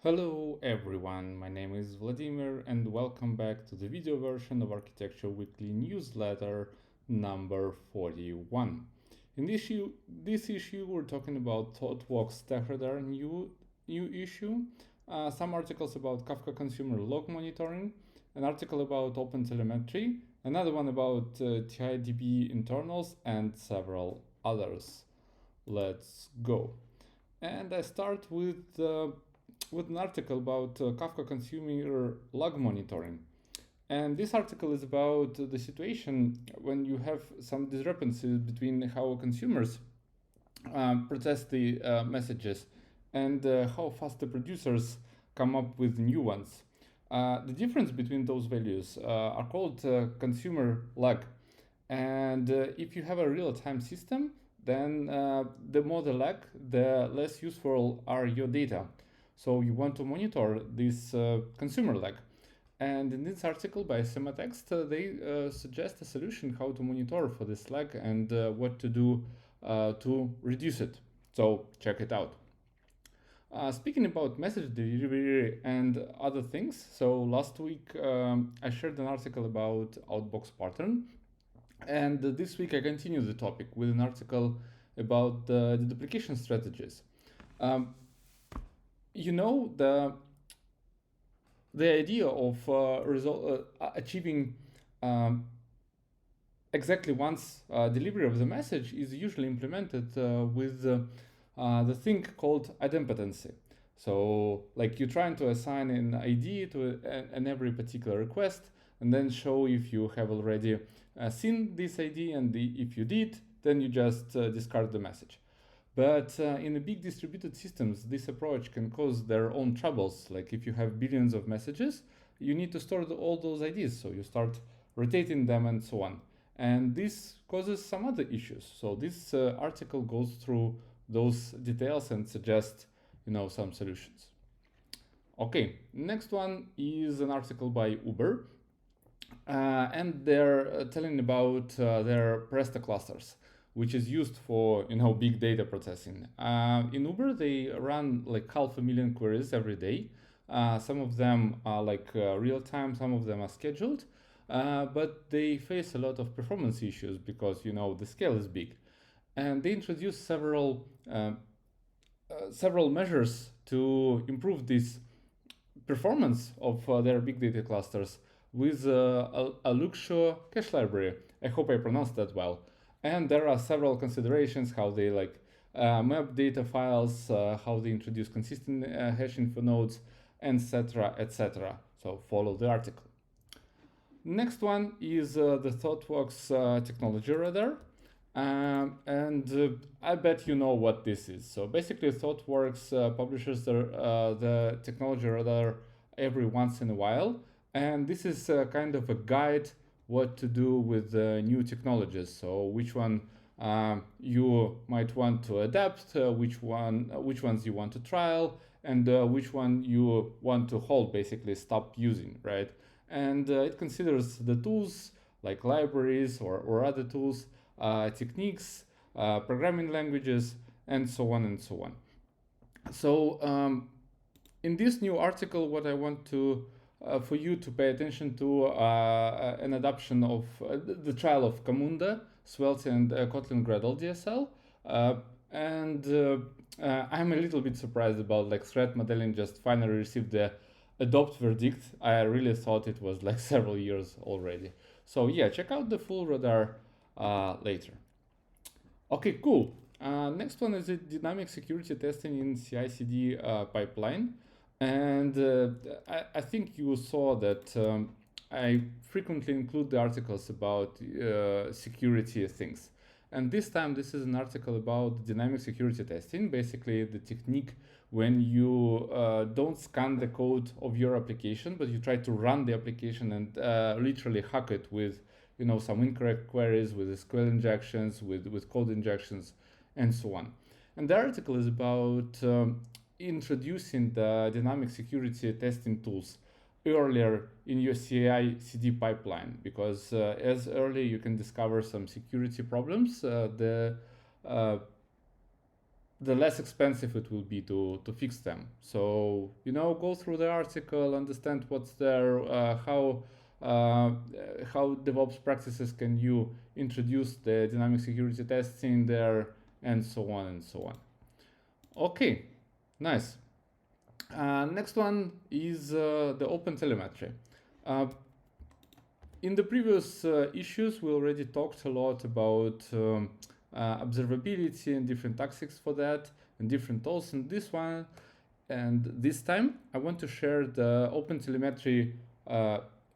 Hello everyone, my name is Vladimir and welcome back to the video version of Architecture Weekly newsletter number 41. In this issue we're talking about Thoughtworks TechRadar new issue, some articles about Kafka consumer log monitoring, an article about OpenTelemetry, another one about TiDB internals, and several others. Let's go. And I start with an article about Kafka consumer log monitoring. And this article is about the situation when you have some discrepancies between how consumers process the messages and how fast the producers come up with new ones. The difference between those values are called consumer lag. And if you have a real-time system, then the more the lag, the less useful are your data. So you want to monitor this consumer lag. And in this article by Sematext, they suggest a solution how to monitor for this lag and what to do to reduce it. So check it out. Speaking about message delivery and other things, so last week I shared an article about outbox pattern, and this week I continue the topic with an article about the deduplication strategies. You know, the idea of achieving exactly once delivery of the message is usually implemented with the thing called idempotency. So like you're trying to assign an ID to an every particular request and then show if you have already seen this ID, and if you did, then you just discard the message. But in the big distributed systems, this approach can cause their own troubles. Like if you have billions of messages, you need to store all those IDs. So you start rotating them and so on. And this causes some other issues. So this article goes through those details and suggests, some solutions. Okay, next one is an article by Uber. And they're telling about their Presto clusters, which is used for big data processing. In Uber, they run like 500,000 queries every day. Some of them are like real time, some of them are scheduled, but they face a lot of performance issues because the scale is big, and they introduce several measures to improve this performance of their big data clusters with a Luxor cache library. I hope I pronounced that well. And there are several considerations how they map data files, how they introduce consistent hashing for nodes, etc., etc. So follow the article. Next one is the Thoughtworks technology radar. And I bet you know what this is. So basically Thoughtworks publishes the technology radar every once in a while. And this is kind of a guide what to do with new technologies. So which one you might want to adapt, which ones you want to trial, and which one you want to hold, basically stop using, right? And it considers the tools like libraries or other tools, techniques, programming languages, and so on and so on. So in this new article, what I want to for you to pay attention to an adoption of the trial of Camunda, Svelte, and Kotlin Gradle DSL. I'm a little bit surprised about threat modeling just finally received the adopt verdict. I really thought it was like several years already. So yeah, check out the full radar later. Okay, cool. Next one is the dynamic security testing in CI/CD pipeline. And I think you saw that I frequently include the articles about security things. And this time, this is an article about dynamic security testing, basically the technique when you don't scan the code of your application, but you try to run the application and literally hack it with some incorrect queries, with SQL injections, with code injections, and so on. And the article is about introducing the dynamic security testing tools earlier in your CI/CD pipeline, because as early you can discover some security problems, the the less expensive it will be to fix them. So, you know, go through the article, understand what's there, how DevOps practices can you introduce the dynamic security testing there, and so on and so on. Okay, nice. Next one is the OpenTelemetry. In the previous issues, we already talked a lot about observability and different tactics for that and different tools. And this time, I want to share the OpenTelemetry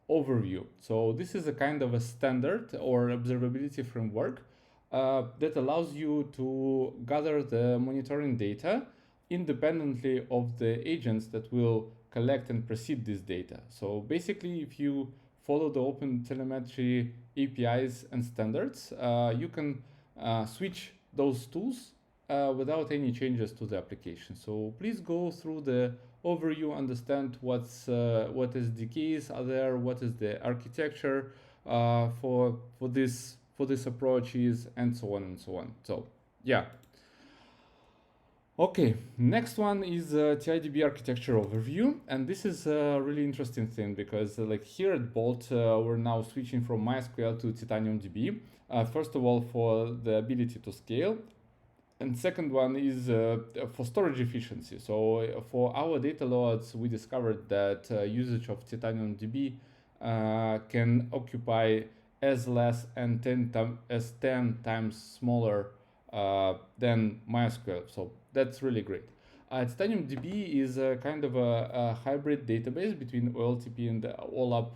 overview. So this is a kind of a standard or observability framework that allows you to gather the monitoring data independently of the agents that will collect and process this data. So basically, if you follow the OpenTelemetry APIs and standards, you can switch those tools without any changes to the application. So please go through the overview, understand what SDKs are there, what is the architecture for this approach is, and so on and so on. So yeah. Okay, next one is TiDB architecture overview, and this is a really interesting thing because like here at Bolt, we're now switching from MySQL to TitaniumDB. First of all, for the ability to scale, and second one is for storage efficiency. So for our data loads, we discovered that usage of TitaniumDB can occupy as less and 10 times smaller than MySQL. So that's really great. TitaniumDB is a kind of a hybrid database between OLTP and OLAP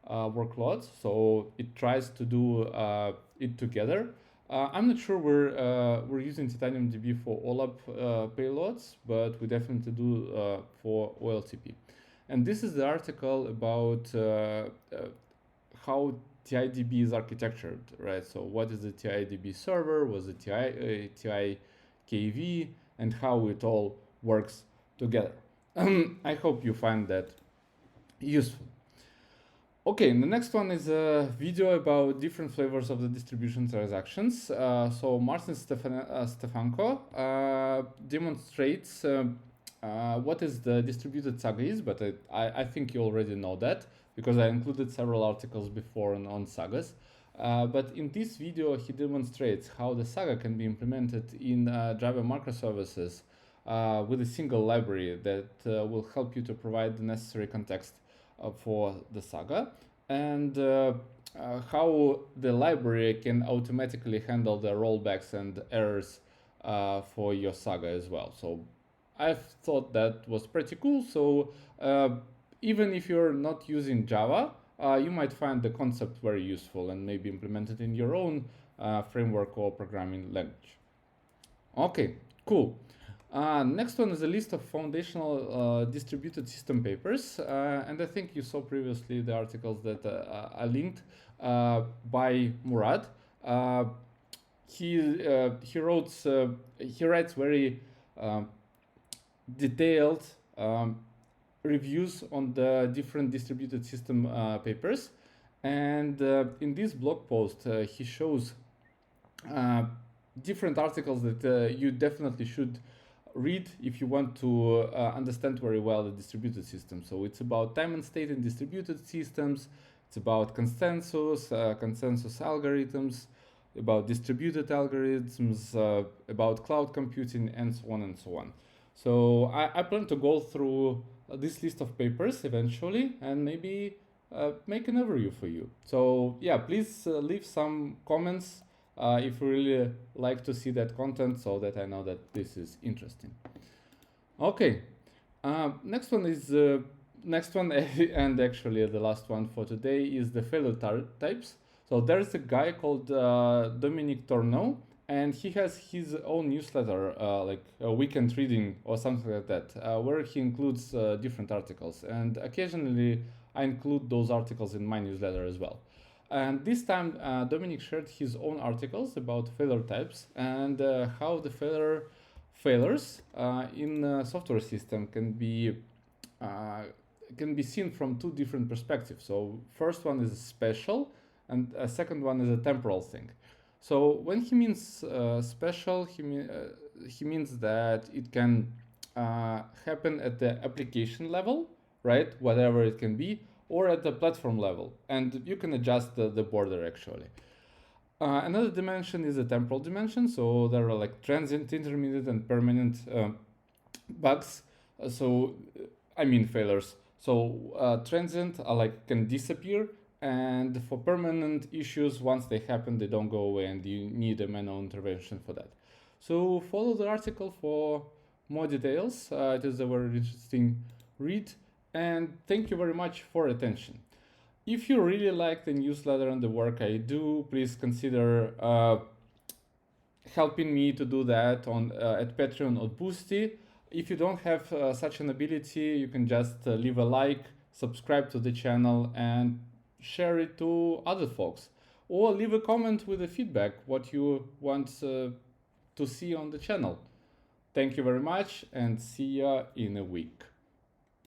workloads. So it tries to do it together. I'm not sure we're using TitaniumDB for OLAP payloads, but we definitely do for OLTP. And this is the article about how TiDB is architectured, right? So what is the TiDB server, what's the TiKV, and how it all works together. I hope you find that useful. Okay, and the next one is a video about different flavors of the distribution transactions. So Martin Stefanko demonstrates what is the distributed saga is, but I think you already know that because I included several articles before on sagas. But in this video, he demonstrates how the saga can be implemented in Java microservices with a single library that will help you to provide the necessary context for the saga, and how the library can automatically handle the rollbacks and errors for your saga as well. So I thought that was pretty cool. So even if you're not using Java, you might find the concept very useful and maybe implement it in your own framework or programming language. Okay, cool. Next one is a list of foundational distributed system papers. And I think you saw previously the articles that I linked by Murad. He writes very detailed reviews on the different distributed system papers. And in this blog post, he shows different articles that you definitely should read if you want to understand very well the distributed system. So it's about time and state in distributed systems. It's about consensus algorithms, about distributed algorithms, about cloud computing, and so on and so on. So I plan to go through this list of papers eventually and maybe make an overview for you. So yeah, please leave some comments if you really like to see that content, so that I know that this is interesting. Okay, next one is and actually the last one for today is the failure types. So there's a guy called Dominic Torneau, and he has his own newsletter, like a weekend reading or something like that, where he includes different articles. And occasionally I include those articles in my newsletter as well. And this time, Dominic shared his own articles about failure types and how the failures in a software system can be seen from two different perspectives. So first one is special, and a second one is a temporal thing. So when he means special, he means that it can happen at the application level, right? Whatever it can be, or at the platform level. And you can adjust the border actually. Another dimension is the temporal dimension. So there are like transient, intermediate, and permanent bugs. I mean failures. So transient can disappear, and for permanent issues, once they happen, they don't go away, and you need a manual intervention for that. So follow the article for more details. It is a very interesting read, and thank you very much for attention. If you really like the newsletter and the work I do, please consider helping me to do that on at Patreon or Boosty. If you don't have such an ability, you can just leave a like, subscribe to the channel, and share it to other folks. Or leave a comment with a feedback, what you want to see on the channel. Thank you very much, and see ya in a week.